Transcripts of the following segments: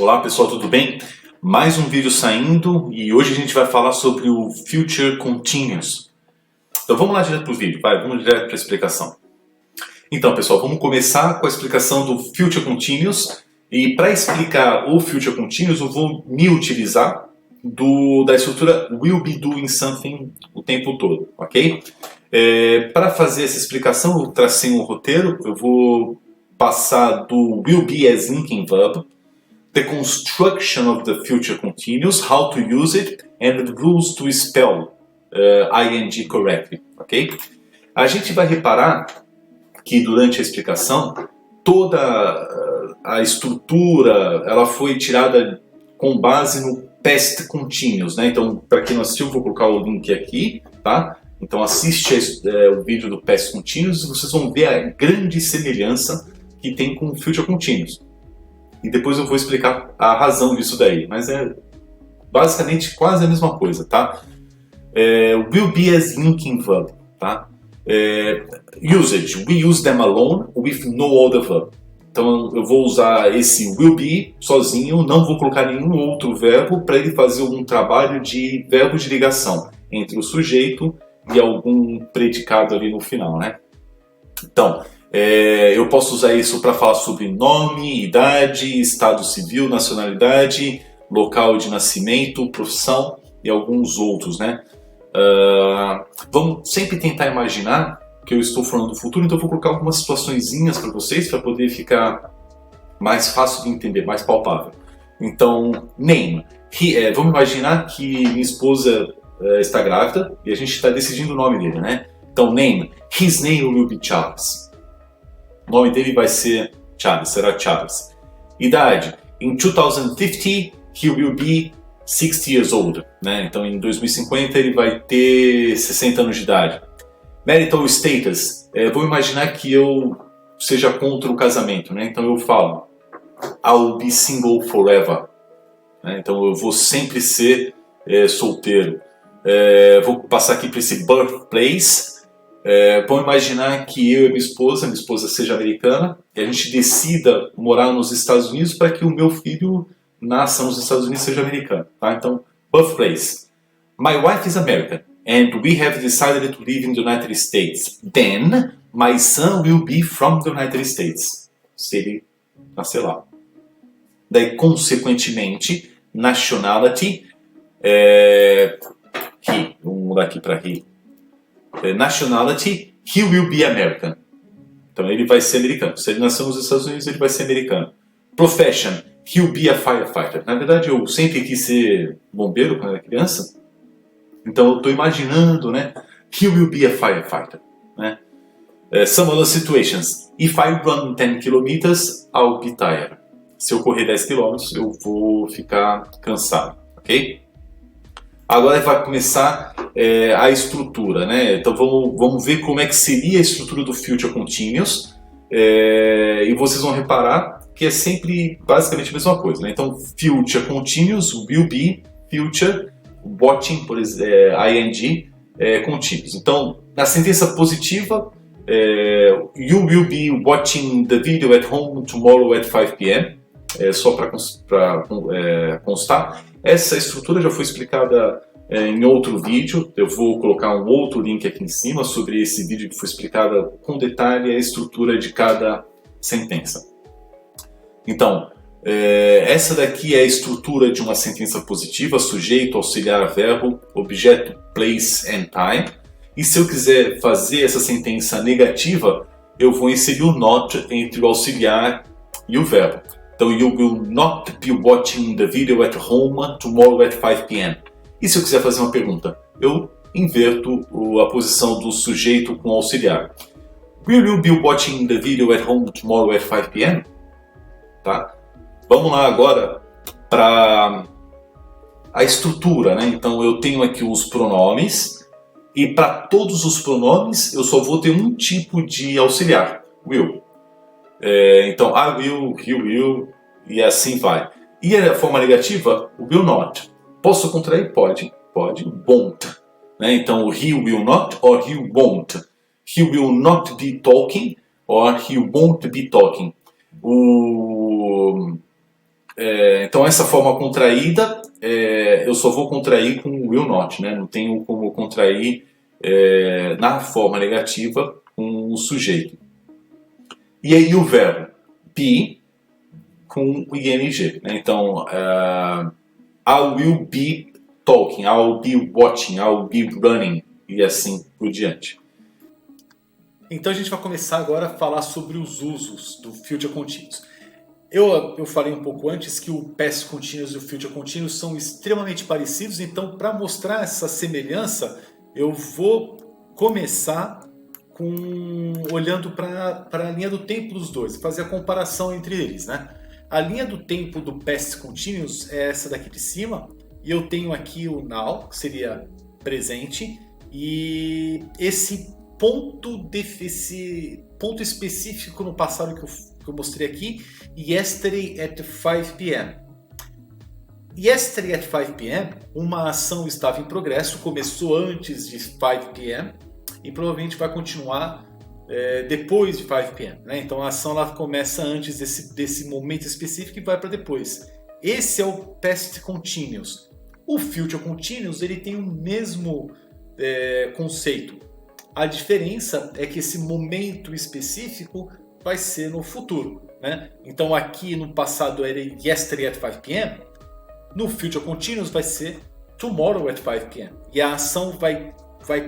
Olá pessoal, tudo bem? Mais um vídeo saindo e hoje a gente vai falar sobre o Future Continuous. Então vamos lá direto para o vídeo, vamos direto para a explicação. Então pessoal, vamos começar com a explicação do Future Continuous. E para explicar o Future Continuous eu vou me utilizar da estrutura Will Be Doing Something o tempo todo, ok? Para fazer essa explicação eu tracei um roteiro, eu vou passar do Will Be as linking verb, the construction of the future continuous, how to use it, and the rules to spell ing correctly, ok? A gente vai reparar que durante a explicação toda a estrutura ela foi tirada com base no past continuous, né? Então, para quem não assistiu, vou colocar o link aqui, tá? Então assiste o vídeo do past continuous e vocês vão ver a grande semelhança que tem com o future continuous. E depois eu vou explicar a razão disso daí, mas é basicamente quase a mesma coisa, tá? Will be as linking verb, tá? Usage, we use them alone with no other verb. Então eu vou usar esse will be sozinho, não vou colocar nenhum outro verbo para ele fazer algum trabalho de verbo de ligação entre o sujeito e algum predicado ali no final, né? Então, eu posso usar isso para falar sobre nome, idade, estado civil, nacionalidade, local de nascimento, profissão e alguns outros, né? Vamos sempre tentar imaginar que eu estou falando do futuro, então eu vou colocar algumas situaçõezinhas para vocês para poder ficar mais fácil de entender, mais palpável. Então, name. Vamos imaginar que minha esposa está grávida e a gente está decidindo o nome dele, né? Então, name. His name will be Charles. O nome dele vai ser Charles, será Charles. Idade. In 2050, he will be 60 years old. Né? Então, em 2050, ele vai ter 60 anos de idade. Marital status. Vou imaginar que eu seja contra o casamento. Né? Então, eu falo I'll be single forever. Né? Então, eu vou sempre ser solteiro. Vou passar aqui para esse birthplace. Vamos imaginar que eu e minha esposa seja americana, e a gente decida morar nos Estados Unidos para que o meu filho nasça nos Estados Unidos e seja americano. Tá? Então, birthplace. My wife is American, and we have decided to live in the United States. Then, my son will be from the United States. Se ele nascer lá. Daí, consequentemente, nationality, vamos mudar aqui para he. Nationality, he will be American. Então ele vai ser americano. Se ele nasceu nos Estados Unidos, ele vai ser americano. Profession, he will be a firefighter. Na verdade, eu sempre quis ser bombeiro quando era criança. Então eu estou imaginando, né? He will be a firefighter. Né? Some other situations. If I run 10 kilometers, I'll be tired. Se eu correr 10 km, eu vou ficar cansado. Ok? Agora vai começar a estrutura, né? Então vamos ver como é que seria a estrutura do Future Continuous e vocês vão reparar que é sempre basicamente a mesma coisa, né? Então Future Continuous, will be, Future, watching, por exemplo, ing, continuous. Então na sentença positiva, you will be watching the video at home tomorrow at 5 p.m. Só para constar. Essa estrutura já foi explicada em outro vídeo. Eu vou colocar um outro link aqui em cima sobre esse vídeo que foi explicada com detalhe a estrutura de cada sentença. Então, essa daqui é a estrutura de uma sentença positiva: sujeito, auxiliar, verbo, objeto, place and time. E se eu quiser fazer essa sentença negativa, eu vou inserir o not entre o auxiliar e o verbo. Então, you will not be watching the video at home tomorrow at 5 p.m. E se eu quiser fazer uma pergunta, eu inverto a posição do sujeito com o auxiliar. Will you be watching the video at home tomorrow at 5 p.m.? Tá? Vamos lá agora para a estrutura, né? Então eu tenho aqui os pronomes e para todos os pronomes eu só vou ter um tipo de auxiliar, will. Então, I will, he will, e assim vai. E a forma negativa, o will not. Posso contrair? Pode. Won't. Né? Então, he will not or he won't. He will not be talking or he won't be talking. Então essa forma contraída, eu só vou contrair com o will not, né? Não tenho como contrair na forma negativa com o sujeito. E aí o verbo be com o ing, né? Então, I will be talking, I will be watching, I will be running e assim por diante. Então a gente vai começar agora a falar sobre os usos do Future Continuous. Eu falei um pouco antes que o Past Continuous e o Future Continuous são extremamente parecidos, então para mostrar essa semelhança, eu vou começar olhando para a linha do tempo dos dois, fazer a comparação entre eles, né? A linha do tempo do Past Continuous é essa daqui de cima, e eu tenho aqui o now, que seria presente, e esse ponto específico no passado que eu mostrei aqui, yesterday at 5 p.m. Yesterday at 5 p.m., uma ação estava em progresso, começou antes de 5 p.m. e provavelmente vai continuar depois de 5 p.m. Né? Então a ação ela começa antes desse momento específico e vai para depois. Esse é o Past Continuous. O Future Continuous ele tem o mesmo conceito. A diferença é que esse momento específico vai ser no futuro, né? Então aqui no passado era yesterday at 5 p.m. No Future Continuous vai ser tomorrow at 5 p.m. E a ação vai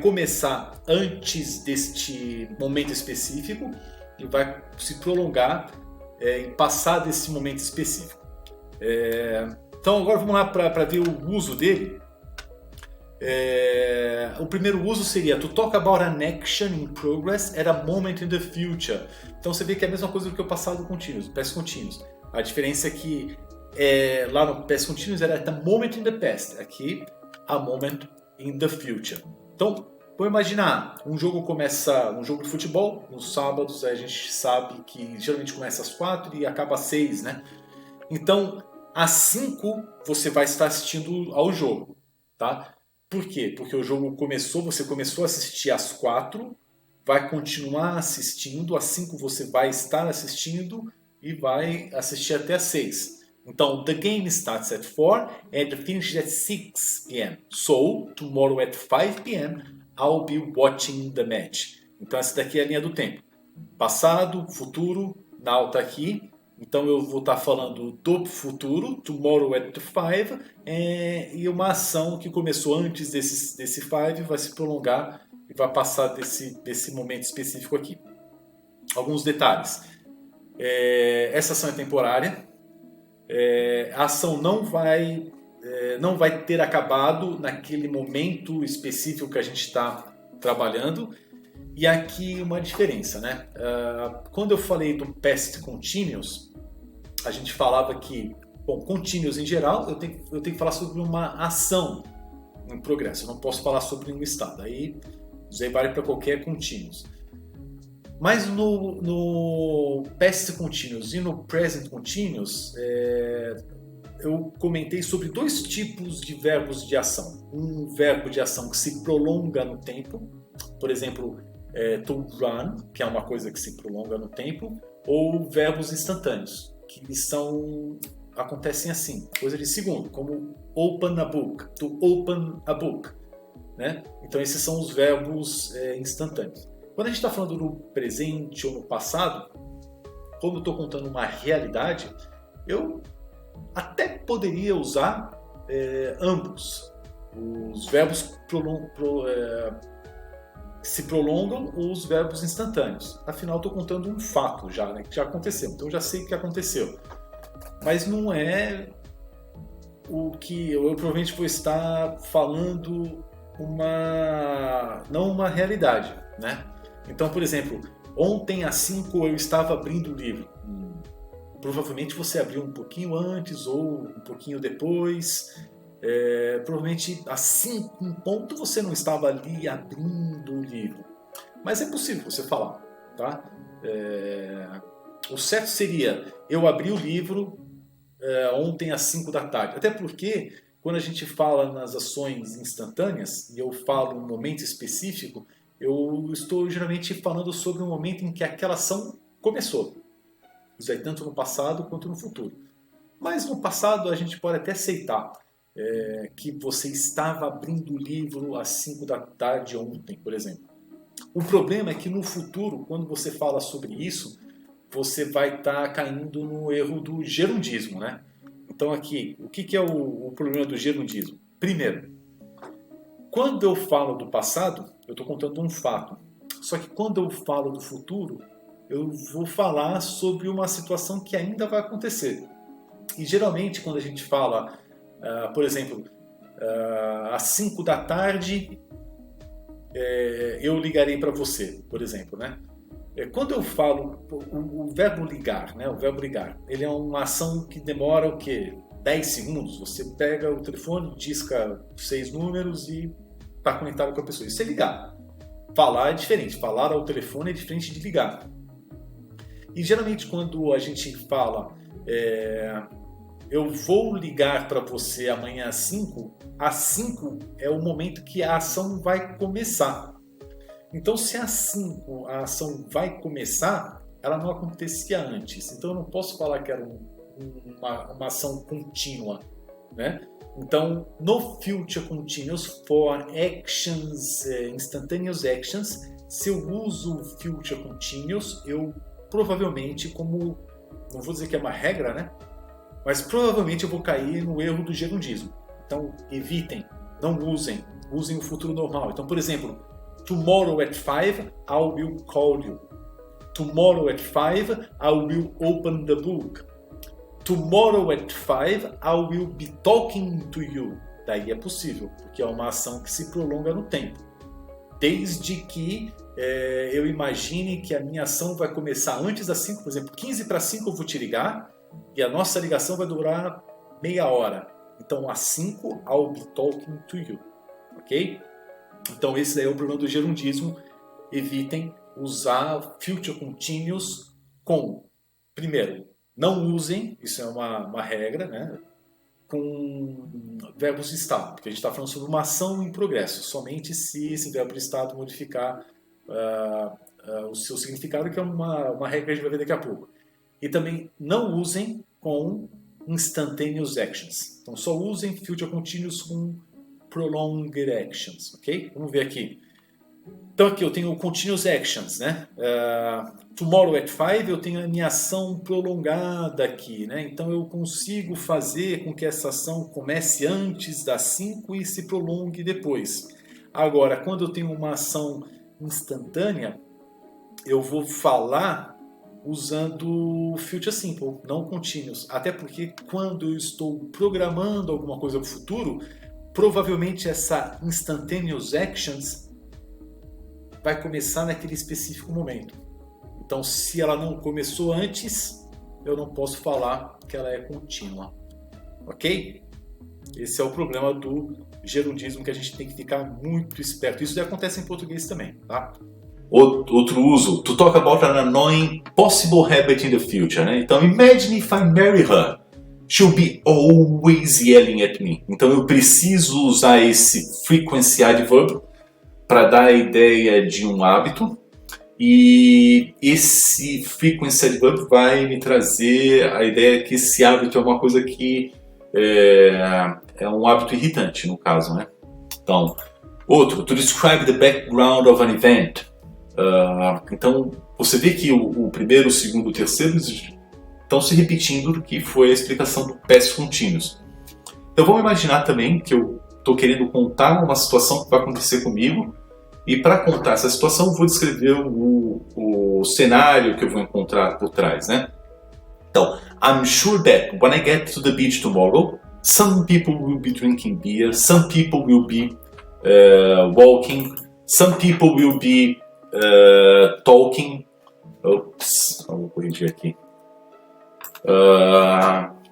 começar antes deste momento específico e vai se prolongar e passar desse momento específico. Então agora vamos lá para ver o uso dele. O primeiro uso seria to talk about an action in progress at a moment in the future. Então você vê que é a mesma coisa do que o passado contínuo, past continuous. A diferença é que lá no past continuous era at a moment in the past, aqui a moment in the future. Então vamos imaginar, um jogo de futebol, nos sábados a gente sabe que geralmente começa às 4 e acaba às 6, né? Então às 5 você vai estar assistindo ao jogo, tá? Por quê? Porque o jogo você começou a assistir às 4, vai continuar assistindo, às 5 você vai estar assistindo e vai assistir até às 6. Então, the game starts at 4 and finishes at 6 p.m. So, tomorrow at 5 p.m. I'll be watching the match. Então, essa daqui é a linha do tempo. Passado, futuro, now está aqui. Então eu vou estar falando do futuro, tomorrow at 5, e uma ação que começou antes desse 5 vai se prolongar e vai passar desse momento específico aqui. Alguns detalhes. Essa ação é temporária. A ação não vai ter acabado naquele momento específico que a gente está trabalhando. E aqui uma diferença, né? Quando eu falei do Past Continuous, a gente falava que, Continuous em geral, eu tenho que falar sobre uma ação em progresso. Eu não posso falar sobre um estado. Aí vale para qualquer Continuous. Mas no Past Continuous e no Present Continuous, eu comentei sobre dois tipos de verbos de ação. Um verbo de ação que se prolonga no tempo, por exemplo, to run, que é uma coisa que se prolonga no tempo, ou verbos instantâneos, que acontecem assim, coisa de segundo, como open a book, to open a book, né? Então esses são os verbos instantâneos. Quando a gente está falando no presente ou no passado, como eu estou contando uma realidade, eu até poderia usar ambos. Os verbos se prolongam ou os verbos instantâneos. Afinal, estou contando um fato já, né, que já aconteceu. Então, eu já sei o que aconteceu. Mas não é o que eu provavelmente vou estar falando não uma realidade, né? Então, por exemplo, ontem às 5 eu estava abrindo o livro. Provavelmente você abriu um pouquinho antes ou um pouquinho depois. Provavelmente às 5 em ponto você não estava ali abrindo o livro. Mas é possível você falar, tá? O certo seria, eu abri o livro ontem às 5 da tarde. Até porque, quando a gente fala nas ações instantâneas, e eu falo um momento específico, eu estou geralmente falando sobre o momento em que aquela ação começou. Isso aí tanto no passado quanto no futuro. Mas no passado a gente pode até aceitar que você estava abrindo o livro às 5 da tarde ontem, por exemplo. O problema é que no futuro, quando você fala sobre isso, você vai estar caindo no erro do gerundismo, né? Então aqui, o que é o problema do gerundismo? Primeiro, quando eu falo do passado, eu estou contando um fato. Só que quando eu falo do futuro, eu vou falar sobre uma situação que ainda vai acontecer. E geralmente quando a gente fala, por exemplo, às 5 da tarde eu ligarei para você, por exemplo, né? Quando eu falo o verbo ligar, né? O verbo ligar, ele é uma ação que demora o quê? 10 segundos. Você pega o telefone, disca 6 números e está conectado com a pessoa. Isso é ligar. Falar é diferente. Falar ao telefone é diferente de ligar. E geralmente quando a gente fala eu vou ligar para você amanhã às 5 é o momento que a ação vai começar. Então, se às 5 a ação vai começar, ela não acontecia antes. Então, eu não posso falar que era uma ação contínua, né? Então, no Future Continuous for actions, instantaneous actions, se eu uso o Future Continuous, eu provavelmente, como não vou dizer que é uma regra, né? Mas provavelmente eu vou cair no erro do gerundismo. Então, evitem, não usem, usem o futuro normal. Então, por exemplo, tomorrow at 5, I will call you. Tomorrow at 5, I will open the book. Tomorrow at 5, I will be talking to you. Daí é possível, porque é uma ação que se prolonga no tempo. Desde que eu imagine que a minha ação vai começar antes das 5, por exemplo, 15 para 5 eu vou te ligar e a nossa ligação vai durar meia hora. Então, às 5, I'll be talking to you. Ok? Então, esse daí é o problema do gerundismo. Evitem usar future continuous com, primeiro, não usem, isso é uma regra, né? Com verbos de estado, porque a gente está falando sobre uma ação em progresso, somente se esse verbo de estado modificar o seu significado, que é uma regra que a gente vai ver daqui a pouco. E também não usem com instantaneous actions. Então só usem future continuous com prolonged actions, ok? Vamos ver aqui. Então aqui eu tenho continuous actions, né? Tomorrow at 5 eu tenho a minha ação prolongada aqui, né? Então eu consigo fazer com que essa ação comece antes das 5 e se prolongue depois. Agora, quando eu tenho uma ação instantânea, eu vou falar usando future simple, não continuous. Até porque quando eu estou programando alguma coisa para o futuro, provavelmente essa instantaneous actions vai começar naquele específico momento. Então, se ela não começou antes, eu não posso falar que ela é contínua. Ok? Esse é o problema do gerundismo, que a gente tem que ficar muito esperto. Isso já acontece em português também, tá? Outro uso, to talk about an annoying possible habit in the future, né? Então, imagine if I marry her. She'll be always yelling at me. Então, eu preciso usar esse frequency adverb para dar a ideia de um hábito. E esse frequency adverb vai me trazer a ideia que esse hábito é uma coisa que é um hábito irritante, no caso, né? Então, outro, to describe the background of an event. Então, você vê que o primeiro, o segundo, o terceiro estão se repetindo do que foi a explicação do past continuous. Então, vamos imaginar também que eu estou querendo contar uma situação que vai acontecer comigo. E para contar essa situação, eu vou descrever o cenário que eu vou encontrar por trás, né? Então, I'm sure that when I get to the beach tomorrow, some people will be drinking beer, some people will be walking, some people will be talking. Ops, vou corrigir aqui.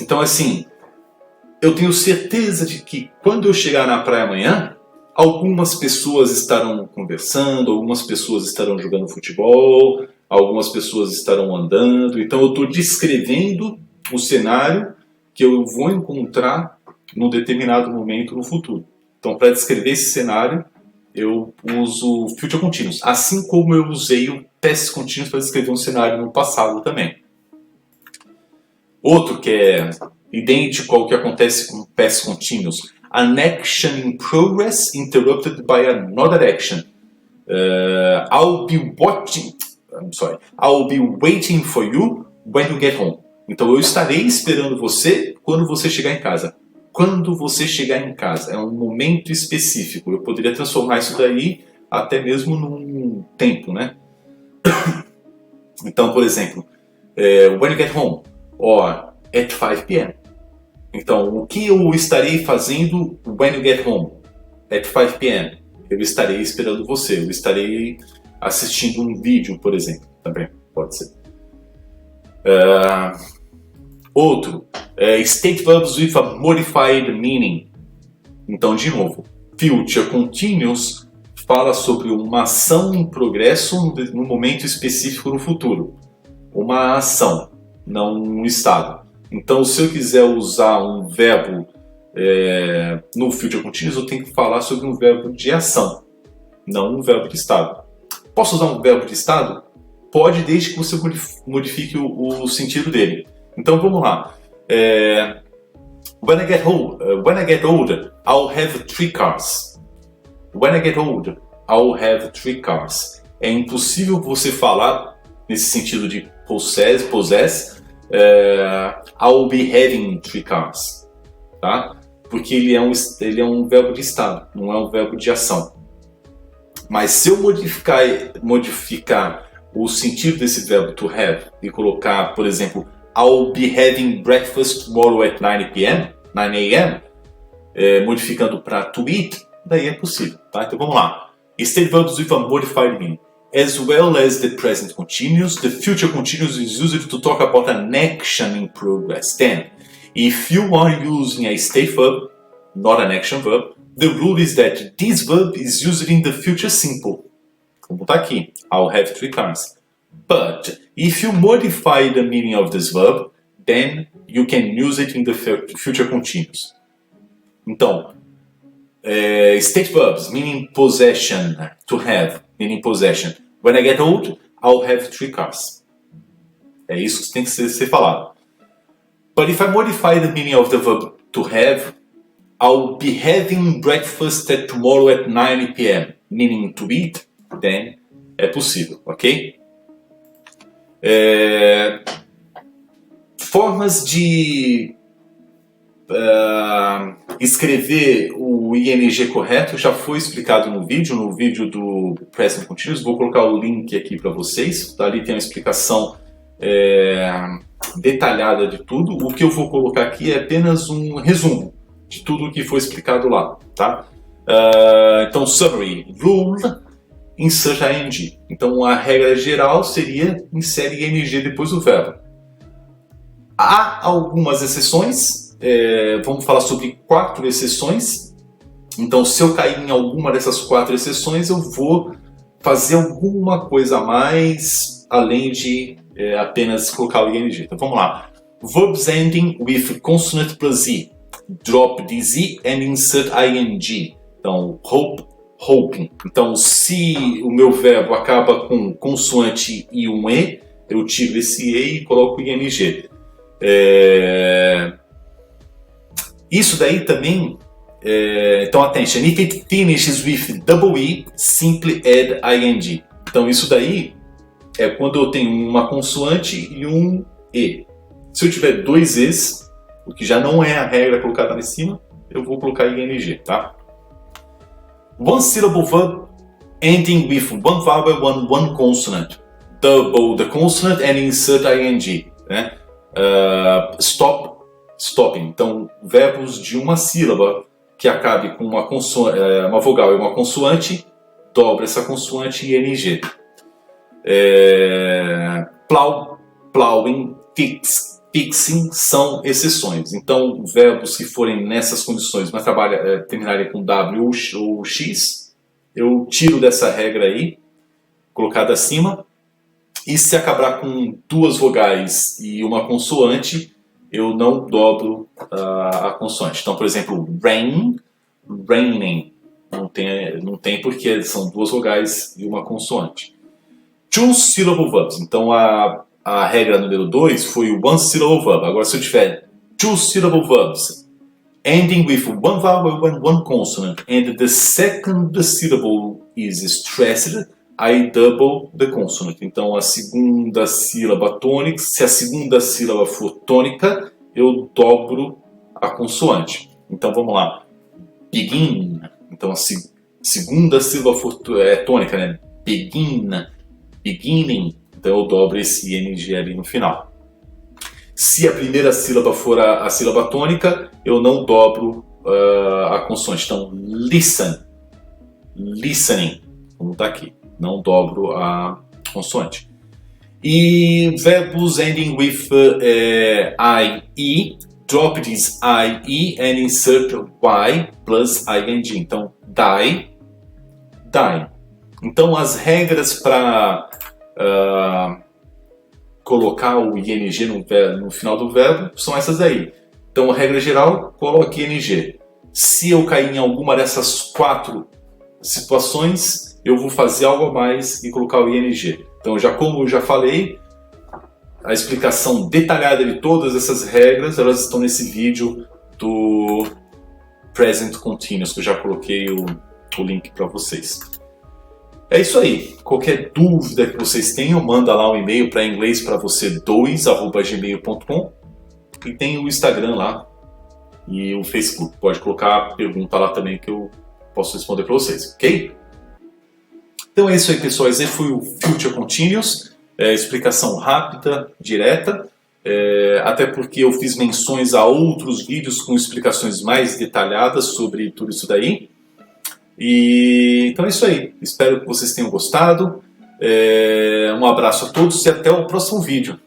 Então, assim, eu tenho certeza de que quando eu chegar na praia amanhã, algumas pessoas estarão conversando, algumas pessoas estarão jogando futebol, algumas pessoas estarão andando. Então eu estou descrevendo o cenário que eu vou encontrar num determinado momento no futuro. Então, para descrever esse cenário, eu uso future continuous, assim como eu usei o past continuous para descrever um cenário no passado também. Outro que é idêntico ao que acontece com past continuous. An action in progress interrupted by another action. I'll be waiting for you when you get home. Então eu estarei esperando você quando você chegar em casa. Quando você chegar em casa. É um momento específico. Eu poderia transformar isso daí até mesmo num tempo, né? Então, por exemplo, when you get home, or at 5 p.m. Então, o que eu estarei fazendo when you get home? At 5 p.m. Eu estarei esperando você. Eu estarei assistindo um vídeo, por exemplo. Também pode ser. Outro, state verbs with a modified meaning. Então, de novo, future continuous fala sobre uma ação em progresso no momento específico no futuro. Uma ação, não um estado. Então, se eu quiser usar um verbo no future continuous, eu tenho que falar sobre um verbo de ação, não um verbo de estado. Posso usar um verbo de estado? Pode, desde que você modifique o sentido dele. Então, vamos lá. When I get older, I'll have 3 cars. When I get older, I'll have 3 cars. É impossível você falar nesse sentido de possess, I'll be having 3 cars. Tá? Porque ele é um verbo de estado, não é um verbo de ação. Mas se eu modificar o sentido desse verbo to have e colocar, por exemplo, I'll be having breakfast tomorrow at 9 a.m., modificando para to eat, daí é possível. Tá? Então vamos lá. State verbs with a modified meaning. As well as the present continuous, the future continuous is used to talk about an action in progress. Then, if you are using a state verb, not an action verb, the rule is that this verb is used in the future simple. Vou botar aqui, I'll have 3 cars. But if you modify the meaning of this verb, then you can use it in the future continuous. Então, state verbs, meaning possession, to have, meaning possession. When I get old, I'll have 3 cars. É isso que tem que ser falado. But if I modify the meaning of the verb to have, I'll be having breakfast tomorrow at 9 p.m., meaning to eat, then é possível, ok? Formas de escrever o ING correto já foi explicado no vídeo do Present Continuous. Vou colocar o link aqui para vocês. Ali tem uma explicação detalhada de tudo. O que eu vou colocar aqui é apenas um resumo de tudo o que foi explicado lá, tá? Então, summary, rule, insert ing. Então, a regra geral seria insere ing depois do verbo. Há algumas exceções, vamos falar sobre 4 exceções. Então, se eu cair em alguma dessas 4 exceções, eu vou fazer alguma coisa a mais, além de apenas colocar o ing. Então, vamos lá. Verbs ending with consonant plus z. Drop the z and insert ing. Então, hope, hoping. Então, se o meu verbo acaba com consoante e um e, eu tiro esse e e coloco ing. Isso daí também, então attention, if it finishes with double e, simply add ing. Então isso daí é quando eu tenho uma consoante e um e. Se eu tiver 2 e's, o que já não é a regra colocada lá em cima, eu vou colocar ing, tá? One syllable verb ending with one vowel and one consonant. Double the consonant and insert ing, né? Stopping. Então, verbos de uma sílaba que acabe com uma vogal e uma consoante, dobra essa consoante e ing. Plow, plowing, fixing são exceções. Então, verbos que forem nessas condições, mas terminarem com w ou x, eu tiro dessa regra aí, colocada acima. E se acabar com 2 vogais e uma consoante, eu não dobro a consoante. Então, por exemplo, rain, raining. Não tem porque são 2 vogais e uma consoante. Two syllable verbs. Então, a regra número 2 foi o one syllable verb. Agora, se eu tiver two-syllable verbs ending with one vowel and one consonant, and the second syllable is stressed, I double the consonant. Então a segunda sílaba tônica, se a segunda sílaba for tônica, eu dobro a consoante. Então vamos lá. Begin. Então a segunda sílaba for tônica, né? Begin. Beginning. Então eu dobro esse ing ali no final. Se a primeira sílaba for a sílaba tônica, eu não dobro a consoante. Então listen. Listening. Como está aqui. Não dobro a consoante. E verbos ending with IE, drop this IE and insert Y plus ING. Então, die, die. Então, as regras para colocar o ING no final do verbo são essas aí. Então, a regra geral, coloque ING. Se eu cair em alguma dessas 4 situações, eu vou fazer algo a mais e colocar o ING. Então, como eu já falei, a explicação detalhada de todas essas regras, elas estão nesse vídeo do Present Continuous, que eu já coloquei o link para vocês. É isso aí. Qualquer dúvida que vocês tenham, manda lá um e-mail para inglespravocê2@gmail.com, e tem o Instagram lá e o Facebook. Pode colocar a pergunta lá também que eu posso responder para vocês, ok? Então é isso aí, pessoal. Esse foi o Future Continuous. Explicação rápida, direta. Até porque eu fiz menções a outros vídeos com explicações mais detalhadas sobre tudo isso daí. Então é isso aí. Espero que vocês tenham gostado. Um abraço a todos e até o próximo vídeo.